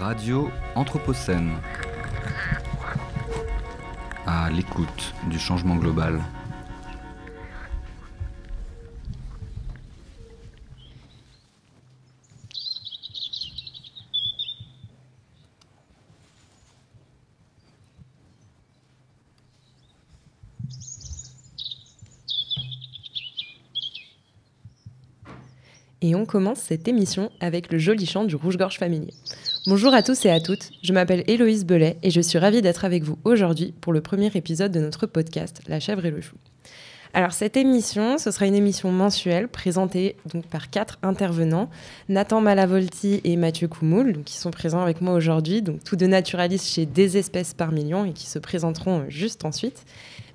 Radio Anthropocène, à l'écoute du changement global. Et on commence cette émission avec le joli chant du rouge-gorge familier. Bonjour à tous et à toutes, je m'appelle Héloïse Belay et je suis ravie d'être avec vous aujourd'hui pour le premier épisode de notre podcast La chèvre et le chou. Alors cette émission, ce sera une émission mensuelle présentée donc par 4 intervenants, Nathan Malavolti et Mathieu Coumoul, donc, qui sont présents avec moi aujourd'hui, donc tous deux naturalistes chez Des espèces par million et qui se présenteront juste ensuite,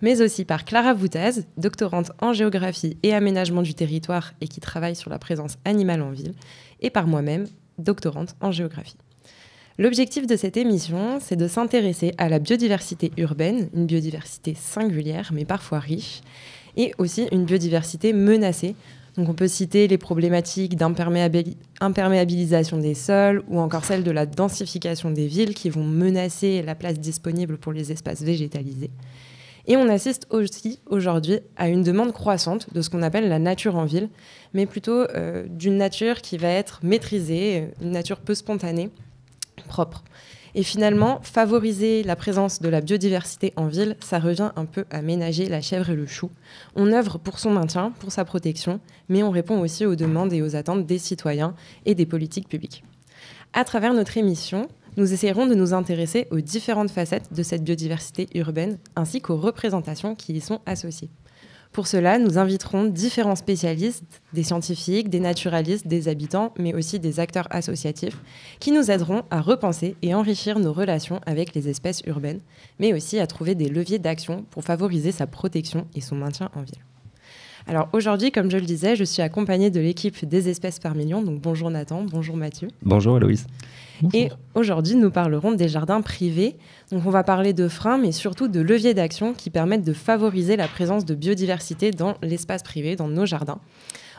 mais aussi par Clara Voutaz, doctorante en géographie et aménagement du territoire et qui travaille sur la présence animale en ville, et par moi-même, doctorante en géographie. L'objectif de cette émission, c'est de s'intéresser à la biodiversité urbaine, une biodiversité singulière mais parfois riche, et aussi une biodiversité menacée. Donc on peut citer les problématiques d'imperméabilisation des sols ou encore celles de la densification des villes qui vont menacer la place disponible pour les espaces végétalisés. Et on assiste aussi aujourd'hui à une demande croissante de ce qu'on appelle la nature en ville, mais plutôt d'une nature qui va être maîtrisée, une nature peu spontanée, propre. Et finalement, favoriser la présence de la biodiversité en ville, ça revient un peu à ménager la chèvre et le chou. On œuvre pour son maintien, pour sa protection, mais on répond aussi aux demandes et aux attentes des citoyens et des politiques publiques. À travers notre émission, nous essayerons de nous intéresser aux différentes facettes de cette biodiversité urbaine, ainsi qu'aux représentations qui y sont associées. Pour cela, nous inviterons différents spécialistes, des scientifiques, des naturalistes, des habitants, mais aussi des acteurs associatifs, qui nous aideront à repenser et enrichir nos relations avec les espèces urbaines, mais aussi à trouver des leviers d'action pour favoriser sa protection et son maintien en ville. Alors aujourd'hui, comme je le disais, je suis accompagnée de l'équipe Des espèces par million, donc bonjour Nathan, bonjour Mathieu. Bonjour Héloïse. Et aujourd'hui, nous parlerons des jardins privés. Donc on va parler de freins, mais surtout de leviers d'action qui permettent de favoriser la présence de biodiversité dans l'espace privé, dans nos jardins.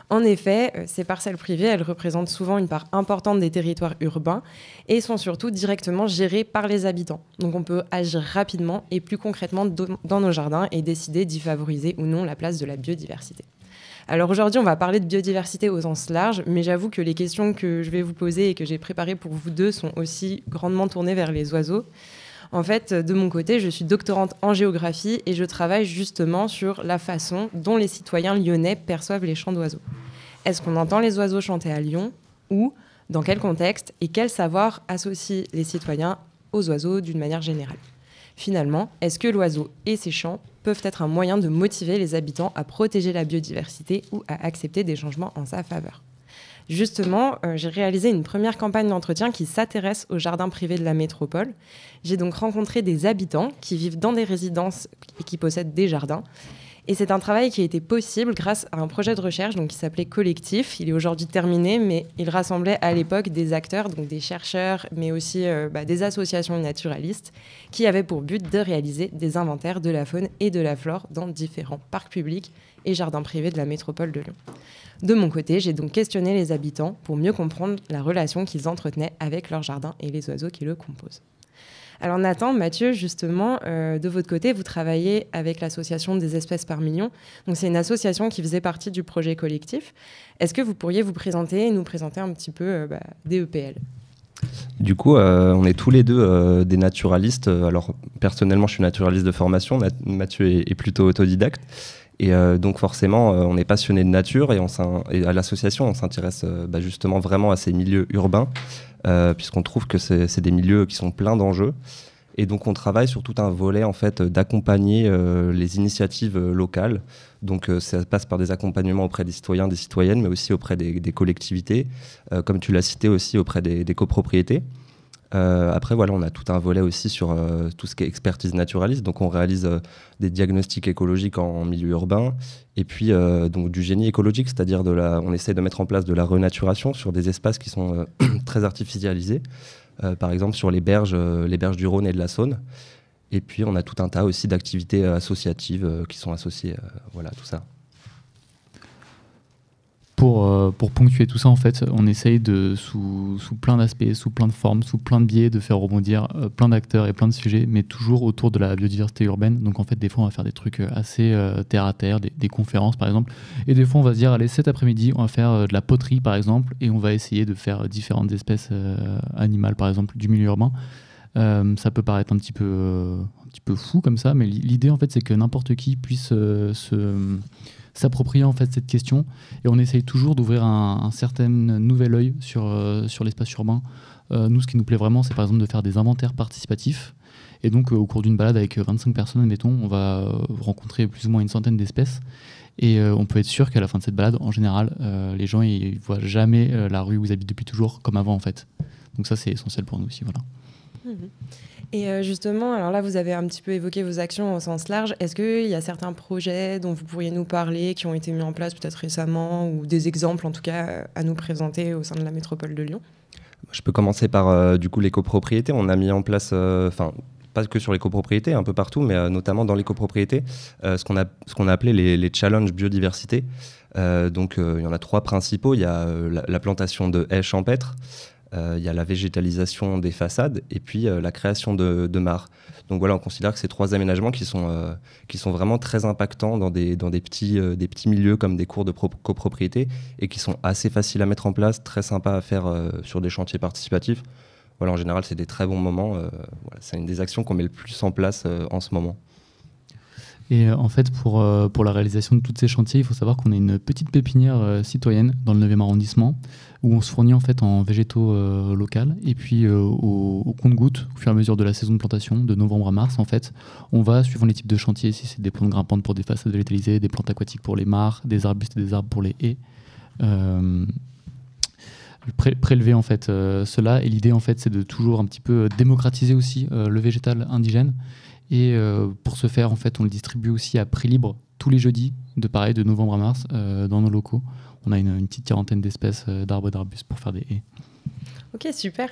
En effet, ces parcelles privées, elles représentent souvent une part importante des territoires urbains et sont surtout directement gérées par les habitants. Donc on peut agir rapidement et plus concrètement dans nos jardins et décider d'y favoriser ou non la place de la biodiversité. Alors aujourd'hui, on va parler de biodiversité au sens large, mais j'avoue que les questions que je vais vous poser et que j'ai préparées pour vous deux sont aussi grandement tournées vers les oiseaux. En fait, de mon côté, je suis doctorante en géographie et je travaille justement sur la façon dont les citoyens lyonnais perçoivent les chants d'oiseaux. Est-ce qu'on entend les oiseaux chanter à Lyon? Ou dans quel contexte? Et quel savoir associe les citoyens aux oiseaux d'une manière générale? Finalement, est-ce que l'oiseau et ses chants peuvent être un moyen de motiver les habitants à protéger la biodiversité ou à accepter des changements en sa faveur? Justement, j'ai réalisé une première campagne d'entretien qui s'intéresse aux jardins privés de la métropole. J'ai donc rencontré des habitants qui vivent dans des résidences et qui possèdent des jardins. Et c'est un travail qui a été possible grâce à un projet de recherche qui s'appelait Collectif. Il est aujourd'hui terminé, mais il rassemblait à l'époque des acteurs, donc des chercheurs, mais aussi des associations naturalistes, qui avaient pour but de réaliser des inventaires de la faune et de la flore dans différents parcs publics et jardins privés de la métropole de Lyon. De mon côté, j'ai donc questionné les habitants pour mieux comprendre la relation qu'ils entretenaient avec leur jardin et les oiseaux qui le composent. Alors Nathan, Mathieu, justement, de votre côté, vous travaillez avec l'association Des espèces par million. Donc c'est une association qui faisait partie du projet Collectif. Est-ce que vous pourriez vous présenter et nous présenter un petit peu DEPL? Du coup, on est tous les deux des naturalistes. Alors personnellement, je suis naturaliste de formation. Mathieu est plutôt autodidacte. Et donc forcément, on est passionné de nature et à l'association, on s'intéresse justement vraiment à ces milieux urbains, puisqu'on trouve que c'est des milieux qui sont pleins d'enjeux. Et donc on travaille sur tout un volet en fait, d'accompagner les initiatives locales. Donc ça passe par des accompagnements auprès des citoyens, des citoyennes, mais aussi auprès des collectivités, comme tu l'as cité aussi auprès des copropriétés. Après, voilà, on a tout un volet aussi sur tout ce qui est expertise naturaliste. Donc, on réalise des diagnostics écologiques en milieu urbain et puis donc du génie écologique, c'est-à-dire on essaie de mettre en place de la renaturation sur des espaces qui sont très artificialisés, par exemple sur les berges du Rhône et de la Saône. Et puis, on a tout un tas aussi d'activités associatives qui sont associées, voilà, tout ça. pour ponctuer tout ça, en fait, on essaye sous plein d'aspects, sous plein de formes, sous plein de biais, de faire rebondir plein d'acteurs et plein de sujets, mais toujours autour de la biodiversité urbaine. Donc en fait, des fois, on va faire des trucs assez terre à terre, des conférences par exemple, et des fois, on va se dire, allez, cet après-midi, on va faire de la poterie par exemple, et on va essayer de faire différentes espèces animales, par exemple, du milieu urbain. Ça peut paraître un petit peu fou comme ça, mais l'idée, en fait, c'est que n'importe qui puisse s'approprier en fait cette question, et on essaye toujours d'ouvrir un certain nouvel œil sur l'espace urbain. Nous, ce qui nous plaît vraiment, c'est par exemple de faire des inventaires participatifs, et donc au cours d'une balade avec 25 personnes, admettons, on va rencontrer plus ou moins une centaine d'espèces, et on peut être sûr qu'à la fin de cette balade, en général, les gens ils voient jamais la rue où ils habitent depuis toujours comme avant en fait. Donc ça, c'est essentiel pour nous aussi, voilà. Et justement, alors là, vous avez un petit peu évoqué vos actions au sens large. Est-ce qu'il y a certains projets dont vous pourriez nous parler, qui ont été mis en place peut-être récemment, ou des exemples en tout cas à nous présenter au sein de la métropole de Lyon ? Je peux commencer par du coup les copropriétés. On a mis en place, pas que sur les copropriétés, un peu partout, mais notamment dans les copropriétés, ce qu'on a appelé les challenges biodiversité. Donc il y en a 3 principaux. Il y a la plantation de haies champêtres, il y a la végétalisation des façades, et puis la création de mares. Donc voilà, on considère que ces 3 aménagements qui sont vraiment très impactants dans des petits milieux comme des cours de copropriété, et qui sont assez faciles à mettre en place, très sympas à faire sur des chantiers participatifs. Voilà, en général, c'est des très bons moments. Voilà, c'est une des actions qu'on met le plus en place en ce moment. Et en fait, pour la réalisation de tous ces chantiers, il faut savoir qu'on a une petite pépinière citoyenne dans le 9e arrondissement, où on se fournit en fait en végétaux locaux. Et puis au compte-gouttes, au fur et à mesure de la saison de plantation, de novembre à mars, en fait, on va, suivant les types de chantiers, si c'est des plantes grimpantes pour des façades végétalisées, des plantes aquatiques pour les mares, des arbustes et des arbres pour les haies, prélever en fait cela. Et l'idée en fait, c'est de toujours un petit peu démocratiser aussi le végétal indigène. Et pour ce faire, en fait, on le distribue aussi à prix libre tous les jeudis, de novembre à mars, dans nos locaux. On a une petite quarantaine d'espèces d'arbres et d'arbustes pour faire des haies. Ok, super.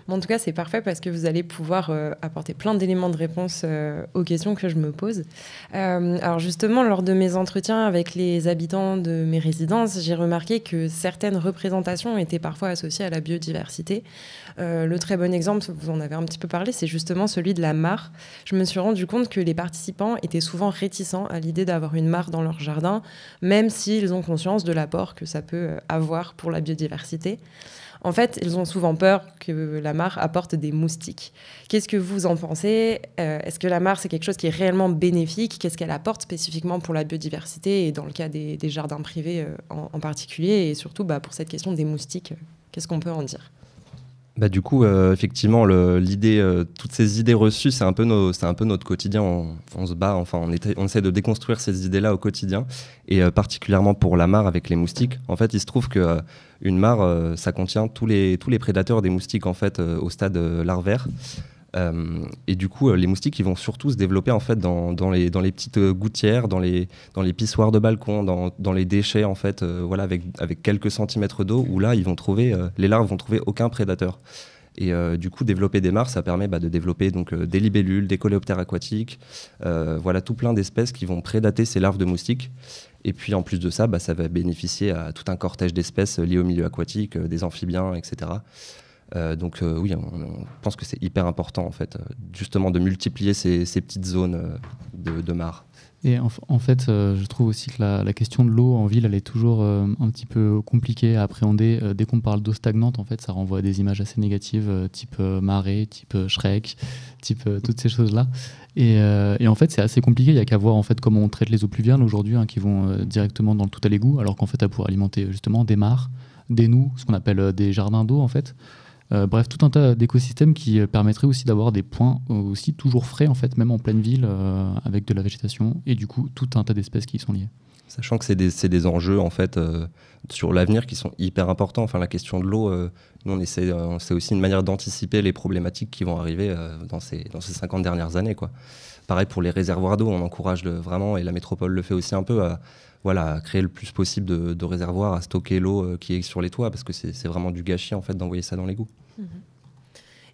Bon, en tout cas, c'est parfait parce que vous allez pouvoir apporter plein d'éléments de réponse aux questions que je me pose. Alors justement, lors de mes entretiens avec les habitants de mes résidences, j'ai remarqué que certaines représentations étaient parfois associées à la biodiversité. Le très bon exemple, vous en avez un petit peu parlé, c'est justement celui de la mare. Je me suis rendu compte que les participants étaient souvent réticents à l'idée d'avoir une mare dans leur jardin, même s'ils ont conscience de l'apport que ça peut avoir pour la biodiversité. En fait, ils ont souvent peur que la mare apporte des moustiques. Qu'est-ce que vous en pensez ? Est-ce que la mare, c'est quelque chose qui est réellement bénéfique ? Qu'est-ce qu'elle apporte spécifiquement pour la biodiversité et dans le cas des jardins privés en particulier ? Et surtout, pour cette question des moustiques, qu'est-ce qu'on peut en dire ? Du coup, effectivement, l'idée, toutes ces idées reçues, c'est un peu notre quotidien. On se bat, enfin, on essaie de déconstruire ces idées-là au quotidien, et particulièrement pour la mare avec les moustiques. En fait, il se trouve que une mare, ça contient tous les prédateurs des moustiques en fait au stade larvaire. Et du coup, les moustiques, ils vont surtout se développer en fait dans les petites gouttières, dans les pissoirs de balcon, dans les déchets en fait, voilà, avec quelques centimètres d'eau, où là, les larves vont trouver aucun prédateur. Et du coup, développer des mares, ça permet de développer donc des libellules, des coléoptères aquatiques, voilà, tout plein d'espèces qui vont prédater ces larves de moustiques. Et puis en plus de ça, ça va bénéficier à tout un cortège d'espèces liées au milieu aquatique, des amphibiens, etc. Donc oui, on pense que c'est hyper important en fait, justement de multiplier ces petites zones de mares. Et en fait, je trouve aussi que la question de l'eau en ville, elle est toujours un petit peu compliquée à appréhender. Dès qu'on parle d'eau stagnante, en fait, ça renvoie à des images assez négatives, type marée, type Shrek, type toutes ces choses-là. Et en fait, c'est assez compliqué. Il n'y a qu'à voir en fait comment on traite les eaux pluviales aujourd'hui, qui vont directement dans le tout à l'égout, alors qu'en fait, elles pourraient alimenter justement des mares, des noues, ce qu'on appelle des jardins d'eau en fait. Bref, tout un tas d'écosystèmes qui permettraient aussi d'avoir des points aussi toujours frais, en fait, même en pleine ville, avec de la végétation, et du coup, tout un tas d'espèces qui y sont liées. Sachant que c'est des enjeux, en fait, sur l'avenir qui sont hyper importants. Enfin, la question de l'eau, nous, c'est aussi une manière d'anticiper les problématiques qui vont arriver dans ces 50 dernières années, quoi. Pareil pour les réservoirs d'eau, on encourage vraiment, et la métropole le fait aussi un peu, à créer le plus possible de réservoirs, à stocker l'eau qui est sur les toits, parce que c'est vraiment du gâchis en fait d'envoyer ça dans l'égout.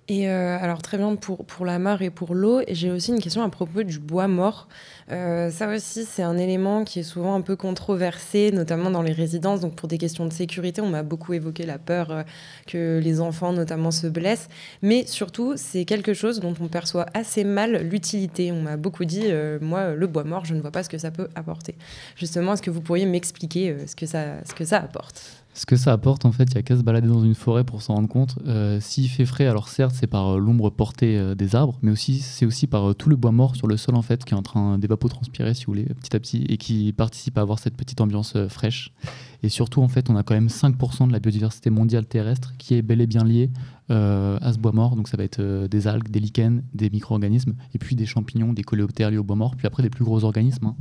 Et alors très bien pour la mare et pour l'eau. Et j'ai aussi une question à propos du bois mort. Ça aussi, c'est un élément qui est souvent un peu controversé, notamment dans les résidences. Donc pour des questions de sécurité, on m'a beaucoup évoqué la peur que les enfants notamment se blessent. Mais surtout, c'est quelque chose dont on perçoit assez mal l'utilité. On m'a beaucoup dit, moi, le bois mort, je ne vois pas ce que ça peut apporter. Justement, est-ce que vous pourriez m'expliquer ce que ça apporte ? Ce que ça apporte, en fait, il n'y a qu'à se balader dans une forêt pour s'en rendre compte. S'il fait frais, alors certes, c'est par l'ombre portée des arbres, mais c'est aussi par tout le bois mort sur le sol, en fait, qui est en train d'évapotranspirer, si vous voulez, petit à petit, et qui participe à avoir cette petite ambiance fraîche. Et surtout, en fait, on a quand même 5% de la biodiversité mondiale terrestre qui est bel et bien liée à ce bois mort. Donc ça va être des algues, des lichens, des micro-organismes, et puis des champignons, des coléoptères liés au bois mort, puis après des plus gros organismes, hein.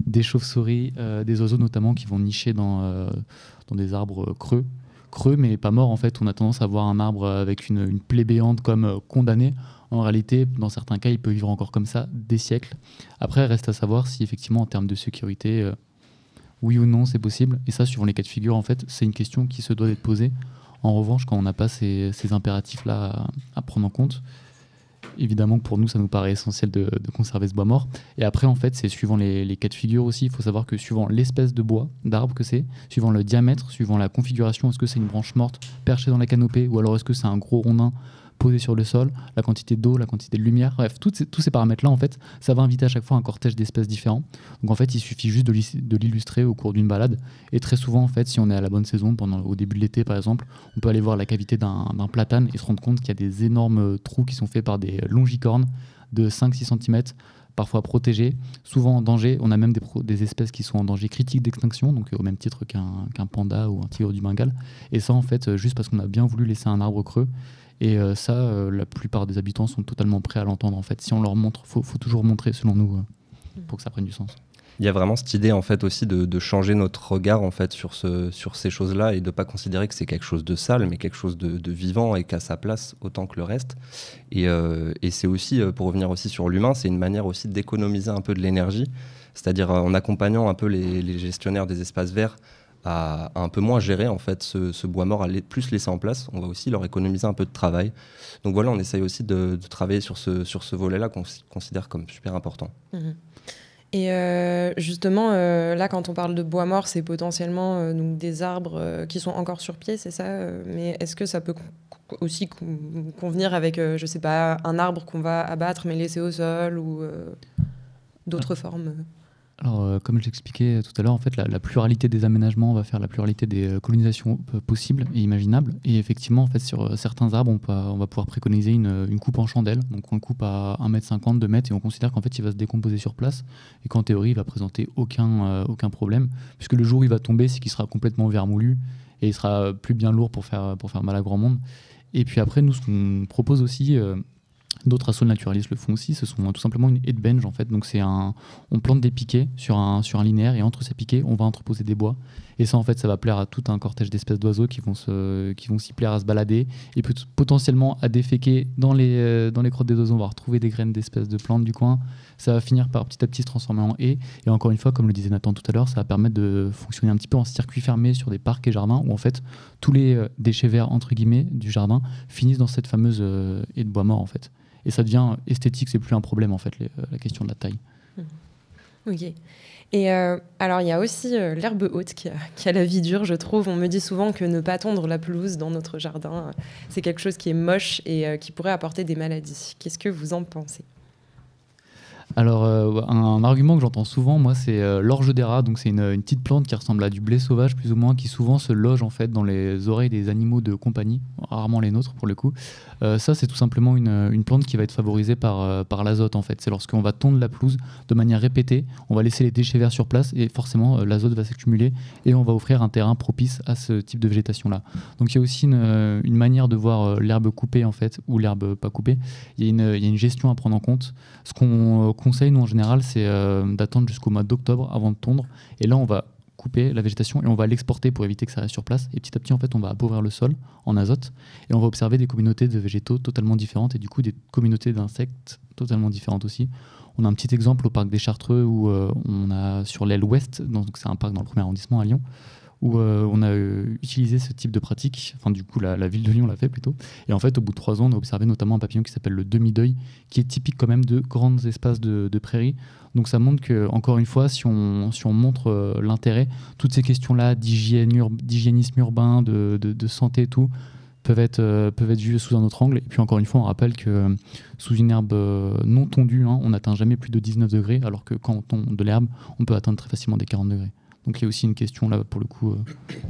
Des chauves-souris, des oiseaux notamment qui vont nicher dans des arbres creux mais pas morts en fait. On a tendance à voir un arbre avec une plaie béante comme condamné. En réalité, dans certains cas, il peut vivre encore comme ça des siècles. Après, reste à savoir si effectivement en termes de sécurité, oui ou non c'est possible. Et ça, suivant les cas de figure, en fait, c'est une question qui se doit d'être posée. En revanche, quand on n'a pas ces impératifs-là à prendre en compte, évidemment que pour nous, ça nous paraît essentiel de conserver ce bois mort. Et après, en fait, c'est suivant les cas de figure aussi. Il faut savoir que suivant l'espèce de bois, d'arbre que c'est, suivant le diamètre, suivant la configuration, est-ce que c'est une branche morte perchée dans la canopée ou alors est-ce que c'est un gros rondin posé sur le sol, la quantité d'eau, la quantité de lumière, bref, tous ces paramètres-là, en fait, ça va inviter à chaque fois un cortège d'espèces différents. Donc en fait, il suffit juste de l'illustrer au cours d'une balade. Et très souvent, en fait, si on est à la bonne saison, au début de l'été par exemple, on peut aller voir la cavité d'un platane et se rendre compte qu'il y a des énormes trous qui sont faits par des longicornes de 5-6 cm, parfois protégés, souvent en danger. On a même des espèces qui sont en danger critique d'extinction, donc au même titre qu'un panda ou un tigre du Bengale. Et ça, en fait, juste parce qu'on a bien voulu laisser un arbre creux. Et ça, la plupart des habitants sont totalement prêts à l'entendre. En fait, si on leur montre, faut toujours montrer, selon nous, pour que ça prenne du sens. Il y a vraiment cette idée en fait aussi de changer notre regard en fait sur ces choses-là et de pas considérer que c'est quelque chose de sale, mais quelque chose de vivant et qu'à sa place autant que le reste. Et c'est aussi, pour revenir aussi sur l'humain, c'est une manière aussi d'économiser un peu de l'énergie, c'est-à-dire en accompagnant un peu les gestionnaires des espaces verts à un peu moins gérer en fait ce bois mort, à plus laisser en place. On va aussi leur économiser un peu de travail. Donc voilà, on essaye aussi de travailler sur ce volet-là qu'on considère comme super important. Mmh. Et justement, là, quand on parle de bois mort, c'est potentiellement donc des arbres qui sont encore sur pied, c'est ça mais est-ce que ça peut aussi convenir avec, je sais pas, un arbre qu'on va abattre mais laisser au sol ou d'autres formes Alors, comme je l'expliquais tout à l'heure, en fait, la pluralité des aménagements va faire la pluralité des colonisations possibles et imaginables. Et effectivement, en fait, sur certains arbres, on va pouvoir préconiser une coupe en chandelle. Donc, on coupe à 1,50 m, 2 mètres, et on considère qu'en fait, il va se décomposer sur place et qu'en théorie, il va présenter aucun problème, puisque le jour où il va tomber, c'est qu'il sera complètement vermoulu et il sera plus bien lourd pour faire mal à grand monde. Et puis après, nous, ce qu'on propose aussi... D'autres assos naturalistes le font aussi, ce sont tout simplement une headbench en fait. Donc on plante des piquets sur un linéaire et entre ces piquets, on va entreposer des bois. Et ça en fait, ça va plaire à tout un cortège d'espèces d'oiseaux qui vont s'y plaire à se balader et potentiellement à déféquer dans les crottes des oiseaux. On va retrouver des graines d'espèces de plantes du coin. Ça va finir par petit à petit se transformer en haies. Et encore une fois, comme le disait Nathan tout à l'heure, ça va permettre de fonctionner un petit peu en circuit fermé sur des parcs et jardins où en fait tous les déchets verts entre guillemets du jardin finissent dans cette fameuse haie de bois mort en fait. Et ça devient esthétique, c'est plus un problème en fait, la question de la taille. Ok. Et alors il y a aussi l'herbe haute qui a la vie dure, je trouve. On me dit souvent que ne pas tondre la pelouse dans notre jardin, c'est quelque chose qui est moche et qui pourrait apporter des maladies. Qu'est-ce que vous en pensez ? Alors, un argument que j'entends souvent, moi, c'est l'orge des rats. Donc, c'est une petite plante qui ressemble à du blé sauvage, plus ou moins, qui souvent se loge en fait dans les oreilles des animaux de compagnie, rarement les nôtres pour le coup. Ça, c'est tout simplement une plante qui va être favorisée par l'azote en fait. C'est lorsqu'on va tondre la pelouse de manière répétée, on va laisser les déchets verts sur place et forcément l'azote va s'accumuler et on va offrir un terrain propice à ce type de végétation-là. Donc, il y a aussi une manière de voir l'herbe coupée en fait ou l'herbe pas coupée. Il y a une gestion à prendre en compte. Ce qu'on conseil, nous en général, c'est d'attendre jusqu'au mois d'octobre avant de tondre. Et là, on va couper la végétation et on va l'exporter pour éviter que ça reste sur place. Et petit à petit, en fait, on va appauvrir le sol en azote et on va observer des communautés de végétaux totalement différentes et du coup des communautés d'insectes totalement différentes aussi. On a un petit exemple au parc des Chartreux où on a sur l'aile ouest, donc c'est un parc dans le 1er arrondissement à Lyon, où on a utilisé ce type de pratique. Enfin, du coup, la ville de Lyon l'a fait plutôt. Et en fait, au bout de 3 ans, on a observé notamment un papillon qui s'appelle le demi-deuil, qui est typique quand même de grands espaces de prairies. Donc ça montre que, encore une fois, si on montre l'intérêt, toutes ces questions-là d'hygiénisme urbain, de santé et tout, peuvent être vues sous un autre angle. Et puis encore une fois, on rappelle que sous une herbe non tondue, on n'atteint jamais plus de 19 degrés, alors que quand on tond de l'herbe, on peut atteindre très facilement des 40 degrés. Donc il y a aussi une question là, pour le coup,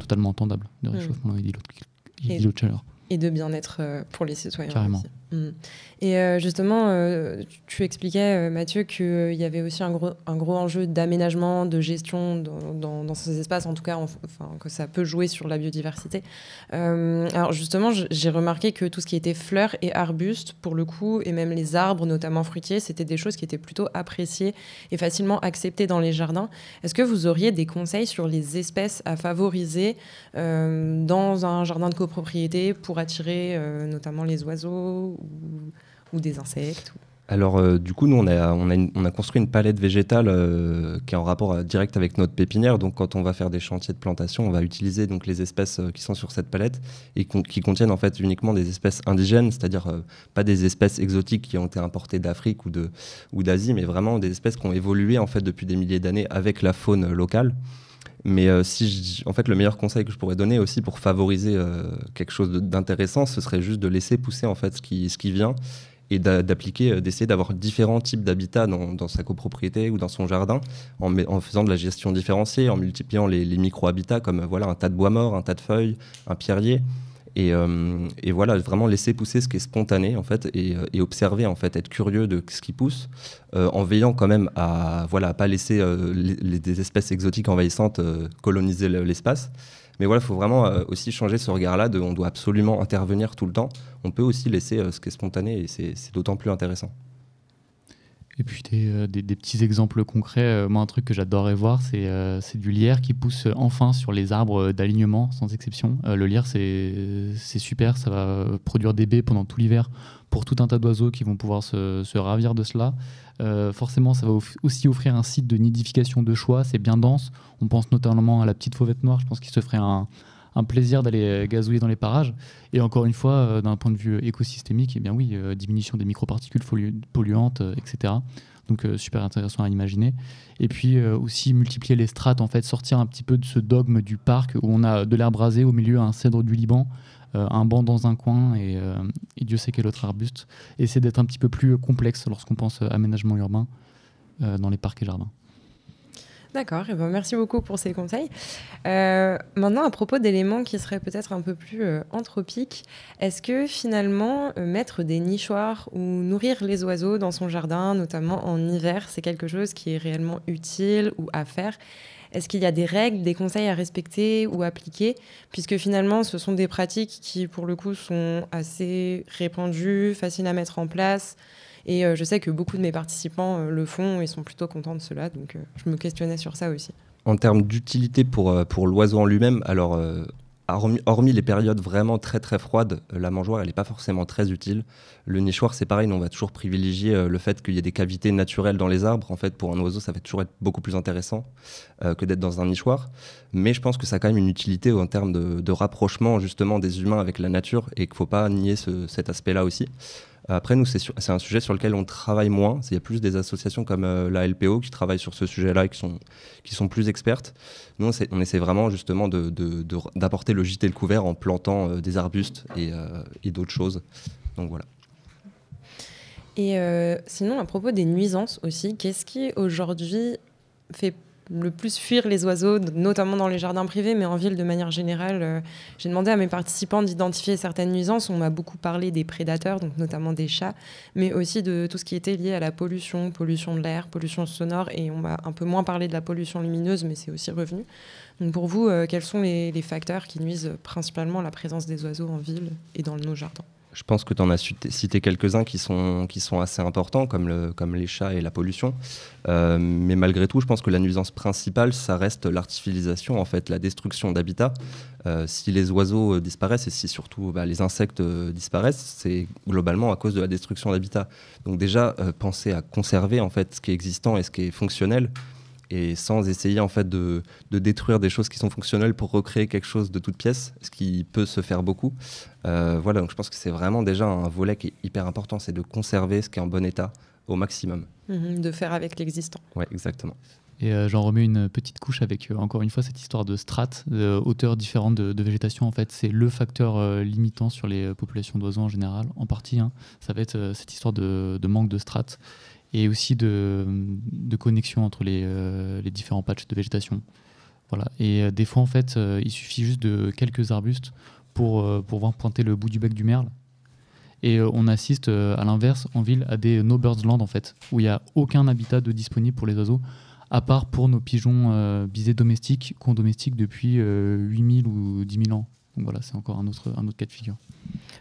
totalement entendable de réchauffement et d'îlots de chaleur. Et de bien-être pour les citoyens. Carrément. Aussi. Et justement, tu expliquais, Mathieu, qu'il y avait aussi un gros enjeu d'aménagement, de gestion dans ces espaces, en tout cas, que ça peut jouer sur la biodiversité. Alors justement, j'ai remarqué que tout ce qui était fleurs et arbustes, pour le coup, et même les arbres, notamment fruitiers, c'était des choses qui étaient plutôt appréciées et facilement acceptées dans les jardins. Est-ce que vous auriez des conseils sur les espèces à favoriser dans un jardin de copropriété pour attirer notamment les oiseaux ou des insectes Alors du coup, nous, on a construit une palette végétale qui est en rapport direct avec notre pépinière. Donc quand on va faire des chantiers de plantation, on va utiliser donc, les espèces qui sont sur cette palette et qui contiennent en fait uniquement des espèces indigènes, c'est-à-dire pas des espèces exotiques qui ont été importées d'Afrique ou d'Asie, mais vraiment des espèces qui ont évolué en fait, depuis des milliers d'années avec la faune locale. Mais en fait, le meilleur conseil que je pourrais donner aussi pour favoriser quelque chose d'intéressant, ce serait juste de laisser pousser en fait, ce qui vient et d'essayer d'avoir différents types d'habitats dans sa copropriété ou dans son jardin en faisant de la gestion différenciée, en multipliant les micro-habitats comme un tas de bois mort, un tas de feuilles, un pierrier. Et voilà, vraiment laisser pousser ce qui est spontané en fait, et observer, en fait, être curieux de ce qui pousse, en veillant quand même à pas laisser des espèces exotiques envahissantes coloniser l'espace. Mais voilà, il faut vraiment aussi changer ce regard-là on doit absolument intervenir tout le temps. On peut aussi laisser ce qui est spontané et c'est d'autant plus intéressant. Et puis des petits exemples concrets. Moi, un truc que j'adorerais voir, c'est du lierre qui pousse enfin sur les arbres d'alignement, sans exception. Le lierre, c'est super. Ça va produire des baies pendant tout l'hiver pour tout un tas d'oiseaux qui vont pouvoir se ravir de cela. Forcément, ça va aussi offrir un site de nidification de choix. C'est bien dense. On pense notamment à la petite fauvette noire. Je pense qu'il se ferait un plaisir d'aller gazouiller dans les parages. Et encore une fois, d'un point de vue écosystémique, eh bien oui, diminution des microparticules polluantes, etc. Donc super intéressant à imaginer. Et puis aussi multiplier les strates, en fait, sortir un petit peu de ce dogme du parc où on a de l'herbe rasée, au milieu un cèdre du Liban, un banc dans un coin et Dieu sait quel autre arbuste. Essayer d'être un petit peu plus complexe lorsqu'on pense aménagement urbain dans les parcs et jardins. D'accord, et ben merci beaucoup pour ces conseils. Maintenant, à propos d'éléments qui seraient peut-être un peu plus anthropiques, est-ce que finalement, mettre des nichoirs ou nourrir les oiseaux dans son jardin, notamment en hiver, c'est quelque chose qui est réellement utile ou à faire ? Est-ce qu'il y a des règles, des conseils à respecter ou appliquer ? Puisque finalement, ce sont des pratiques qui, pour le coup, sont assez répandues, faciles à mettre en place. Et je sais que beaucoup de mes participants le font et sont plutôt contents de cela. Donc, je me questionnais sur ça aussi. En termes d'utilité pour l'oiseau en lui-même, alors, hormis les périodes vraiment très très froides, la mangeoire, elle n'est pas forcément très utile. Le nichoir, c'est pareil, on va toujours privilégier le fait qu'il y ait des cavités naturelles dans les arbres. En fait, pour un oiseau, ça va toujours être beaucoup plus intéressant que d'être dans un nichoir. Mais je pense que ça a quand même une utilité en termes de rapprochement justement des humains avec la nature et qu'il ne faut pas nier cet aspect-là aussi. Après, nous, c'est un sujet sur lequel on travaille moins. Il y a plus des associations comme la LPO qui travaillent sur ce sujet-là et qui sont plus expertes. Nous, on essaie vraiment justement d'apporter le gîte et le couvert en plantant des arbustes et d'autres choses. Donc voilà. Et sinon, à propos des nuisances aussi, qu'est-ce qui aujourd'hui fait le plus fuir les oiseaux, notamment dans les jardins privés, mais en ville de manière générale? J'ai demandé à mes participants d'identifier certaines nuisances. On m'a beaucoup parlé des prédateurs, donc notamment des chats, mais aussi de tout ce qui était lié à la pollution de l'air, pollution sonore, et on m'a un peu moins parlé de la pollution lumineuse, mais c'est aussi revenu. Donc pour vous, quels sont les facteurs qui nuisent principalement à la présence des oiseaux en ville et dans nos jardins? Je pense que tu en as cité quelques-uns qui sont assez importants, comme les chats et la pollution. Mais malgré tout, je pense que la nuisance principale, ça reste l'artificialisation, en fait, la destruction d'habitats. Si les oiseaux disparaissent et si surtout les insectes disparaissent, c'est globalement à cause de la destruction d'habitats. Donc déjà, penser à conserver en fait, ce qui est existant et ce qui est fonctionnel et sans essayer en fait de détruire des choses qui sont fonctionnelles pour recréer quelque chose de toute pièce, ce qui peut se faire beaucoup. Voilà, donc je pense que c'est vraiment déjà un volet qui est hyper important, c'est de conserver ce qui est en bon état au maximum. De faire avec l'existant. Ouais, exactement. Et j'en remets une petite couche avec, encore une fois, cette histoire de strates, de hauteurs différentes de végétation. En fait, c'est le facteur limitant sur les populations d'oiseaux en général, en partie. Ça va être cette histoire de manque de strates et aussi de connexion entre les différents patchs de végétation. Voilà. Et des fois, en fait, il suffit juste de quelques arbustes pour voir pointer le bout du bec du merle. Et on assiste, à l'inverse, en ville, à des no-birds land, en fait, où il n'y a aucun habitat de disponible pour les oiseaux, à part pour nos pigeons bisés domestiques, qu'on domestique depuis 8000 ou 10 000 ans. Donc voilà, c'est encore un autre cas de figure.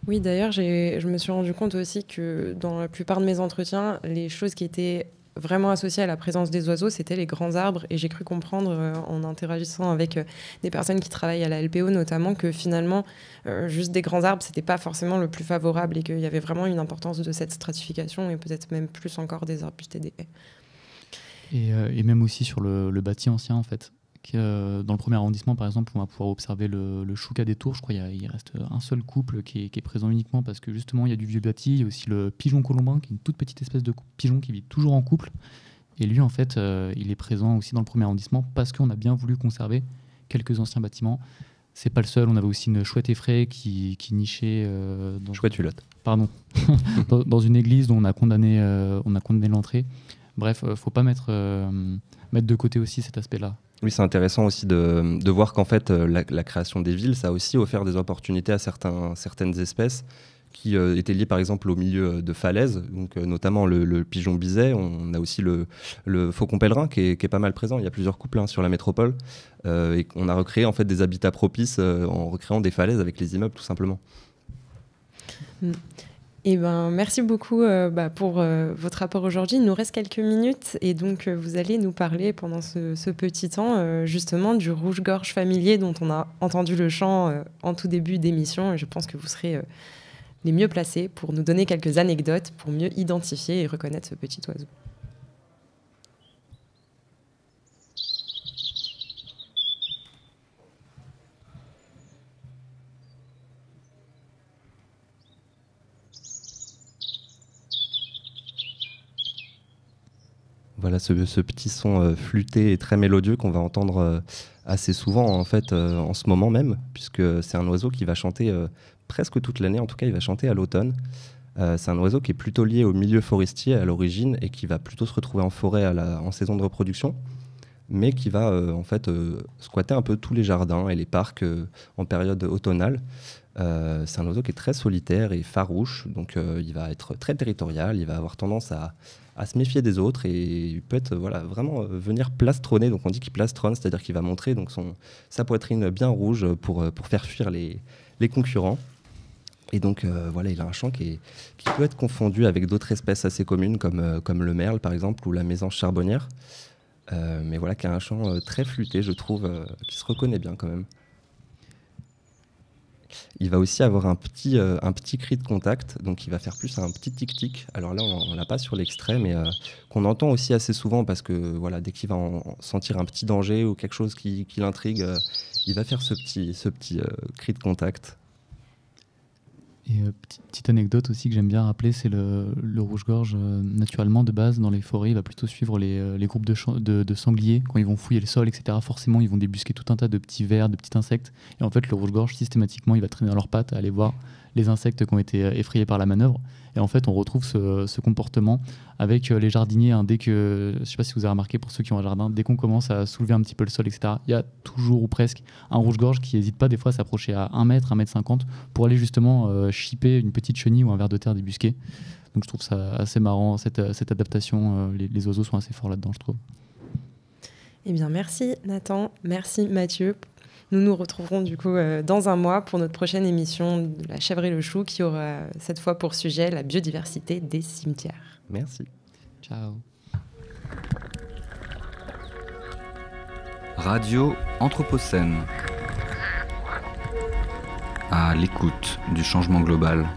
Oui, d'ailleurs, je me suis rendu compte aussi que dans la plupart de mes entretiens, les choses qui étaient vraiment associées à la présence des oiseaux, c'était les grands arbres. Et j'ai cru comprendre, en interagissant avec des personnes qui travaillent à la LPO notamment, que finalement, juste des grands arbres, c'était pas forcément le plus favorable et qu'il y avait vraiment une importance de cette stratification et peut-être même plus encore des arbustes et des haies. Et même aussi sur le bâti ancien, en fait. Dans le premier arrondissement, par exemple, on va pouvoir observer le chouca des tours. Je crois qu'il reste un seul couple qui est présent uniquement parce que justement, il y a du vieux bâti. Il y a aussi le pigeon colombin, qui est une toute petite espèce de pigeon qui vit toujours en couple. Et lui, en fait, il est présent aussi dans le premier arrondissement parce qu'on a bien voulu conserver quelques anciens bâtiments. C'est pas le seul. On avait aussi une chouette effraie qui nichait dans... Chouette hulotte. Pardon. dans une église dont on a condamné l'entrée. Bref, faut pas mettre de côté aussi cet aspect-là. Oui, c'est intéressant aussi de voir qu'en fait, la création des villes, ça a aussi offert des opportunités à certaines espèces qui étaient liées par exemple au milieu de falaises, donc notamment le pigeon biset. On a aussi le faucon pèlerin qui est pas mal présent. Il y a plusieurs couples sur la métropole. Et on a recréé en fait des habitats propices en recréant des falaises avec les immeubles, tout simplement. Eh ben, merci beaucoup pour votre rapport aujourd'hui. Il nous reste quelques minutes et donc vous allez nous parler pendant ce petit temps justement du rouge-gorge familier dont on a entendu le chant en tout début d'émission et je pense que vous serez les mieux placés pour nous donner quelques anecdotes pour mieux identifier et reconnaître ce petit oiseau. Voilà ce petit son flûté et très mélodieux qu'on va entendre assez souvent en fait en ce moment même, puisque c'est un oiseau qui va chanter presque toute l'année, en tout cas il va chanter à l'automne. C'est un oiseau qui est plutôt lié au milieu forestier à l'origine et qui va plutôt se retrouver en forêt en saison de reproduction, mais qui va en fait squatter un peu tous les jardins et les parcs en période automnale. C'est un oiseau qui est très solitaire et farouche, donc il va être très territorial, il va avoir tendance à se méfier des autres et il peut être vraiment venir plastronner. Donc on dit qu'il plastronne, c'est-à-dire qu'il va montrer donc sa poitrine bien rouge pour faire fuir les concurrents. Et donc il a un chant qui peut être confondu avec d'autres espèces assez communes comme le merle par exemple ou la mésange charbonnière. Mais voilà, qui a un chant très flûté, je trouve, qui se reconnaît bien quand même. Il va aussi avoir un petit cri de contact, donc il va faire plus un petit tic-tic. Alors là, on l'a pas sur l'extrait, mais qu'on entend aussi assez souvent parce que dès qu'il va sentir un petit danger ou quelque chose qui l'intrigue, il va faire ce petit cri de contact. Et petite anecdote aussi que j'aime bien rappeler, c'est le rouge-gorge, naturellement de base dans les forêts, il va plutôt suivre les groupes de sangliers. Quand ils vont fouiller le sol, etc., forcément ils vont débusquer tout un tas de petits vers, de petits insectes. Et en fait le rouge-gorge, systématiquement, il va traîner dans leurs pattes à aller voir les insectes qui ont été effrayés par la manœuvre. Et en fait on retrouve ce comportement avec les jardiniers. Dès que, je ne sais pas si vous avez remarqué pour ceux qui ont un jardin, dès qu'on commence à soulever un petit peu le sol, etc., il y a toujours ou presque un rouge-gorge qui n'hésite pas des fois à s'approcher à 1 mètre, 1,50 m pour aller justement chipper une petite chenille ou un ver de terre débusqué. Donc je trouve ça assez marrant, cette adaptation. Les oiseaux sont assez forts là-dedans, je trouve. Eh bien merci Nathan, merci Mathieu. Nous nous retrouverons du coup dans un mois pour notre prochaine émission de La Chèvre et le Chou qui aura cette fois pour sujet la biodiversité des cimetières. Merci. Ciao. Radio Anthropocène. À l'écoute du changement global.